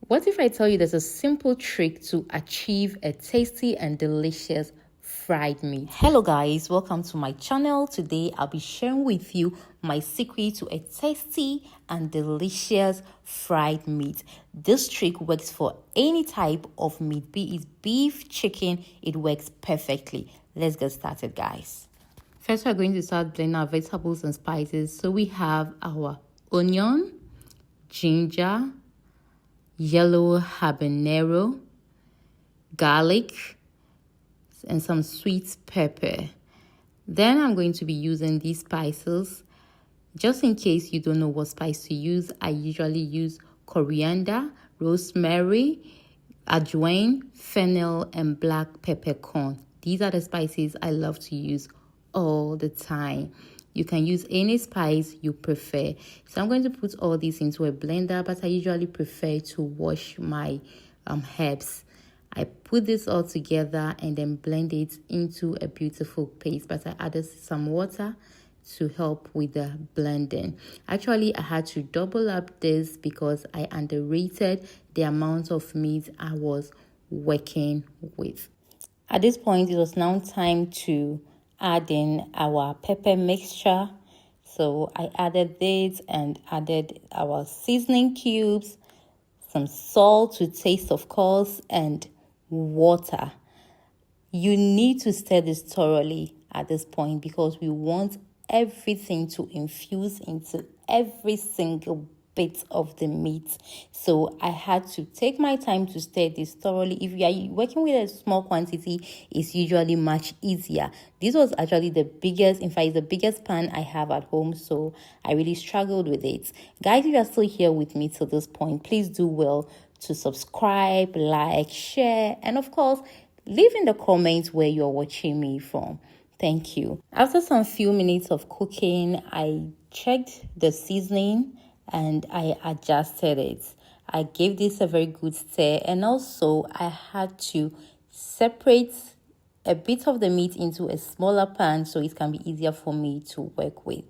What if I tell you there's a simple trick to achieve a tasty and delicious fried meat? Hello guys, welcome to my channel. Today I'll be sharing with you my secret to a tasty and delicious fried meat. This trick works for any type of meat, be it beef, chicken, it works perfectly. Let's get started, guys. First, we're going to start blending our vegetables and spices. So we have our onion, ginger, yellow habanero, garlic, and some sweet pepper. Then I'm going to be using these spices. Just in case you don't know what spice to use, I usually use coriander, rosemary, ajwain, fennel, and black peppercorn. These are the spices I love to use all the time. You can use any spice you prefer. So I'm going to put all these into a blender, but I usually prefer to wash my herbs. I put this all together and then blend it into a beautiful paste, but I added some water to help with the blending. Actually, I had to double up this because I underrated the amount of meat I was working with. At this point, it was now time to add in our pepper mixture. So I added this and added our seasoning cubes, some salt to taste, of course, and water. You need to stir this thoroughly at this point because we want everything to infuse into every single bit of the meat. So I had to take my time to stir this thoroughly. If you are working with a small quantity, it's usually much easier. This was actually the biggest, in fact, the biggest pan I have at home, so I really struggled with it. Guys, if you are still here with me to this point, please do well to subscribe, like, share, and of course, leave in the comments where you're watching me from. Thank you. After some few minutes of cooking, I checked the seasoning and I adjusted it. I gave this a very good stir, and also I had to separate a bit of the meat into a smaller pan so it can be easier for me to work with.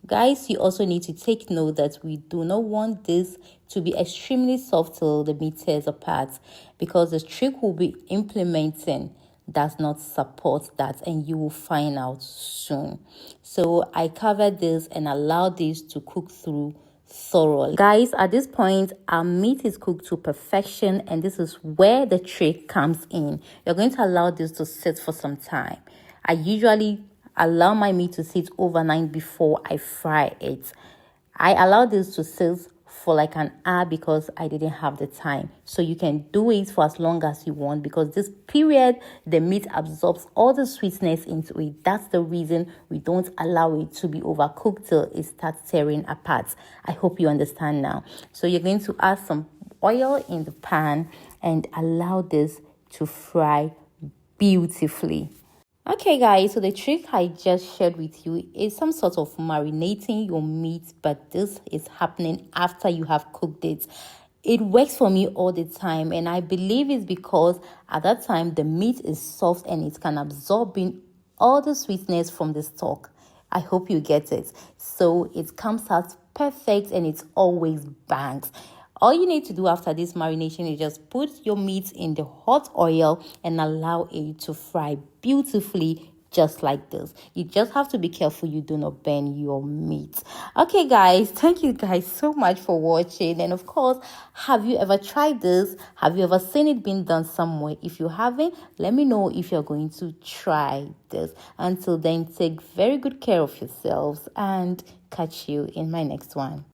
Guys, you also need to take note that we do not want this to be extremely soft till the meat tears apart, because the trick we'll be implementing does not support that, and you will find out soon. So I covered this and allowed this to cook through thoroughly. Guys, at this point, our meat is cooked to perfection, and this is where the trick comes in. You're going to allow this to sit for some time. I usually allow my meat to sit overnight before I fry it. I allow this to sit for like an hour because I didn't have the time. So you can do it for as long as you want, because this period the meat absorbs all the sweetness into it. That's the reason we don't allow it to be overcooked till it starts tearing apart. I hope you understand now. So you're going to add some oil in the pan and allow this to fry beautifully. Okay guys, so the trick I just shared with you is some sort of marinating your meat, but this is happening after you have cooked it. It works for me all the time, and I believe it's because at that time the meat is soft and it can absorb in all the sweetness from the stock. I hope you get it. So it comes out perfect and it always bangs. All you need to do after this marination is just put your meat in the hot oil and allow it to fry beautifully just like this. You just have to be careful you do not burn your meat. Okay guys, thank you guys so much for watching. And of course, have you ever tried this? Have you ever seen it being done somewhere? If you haven't, let me know if you're going to try this. Until then, take very good care of yourselves and catch you in my next one.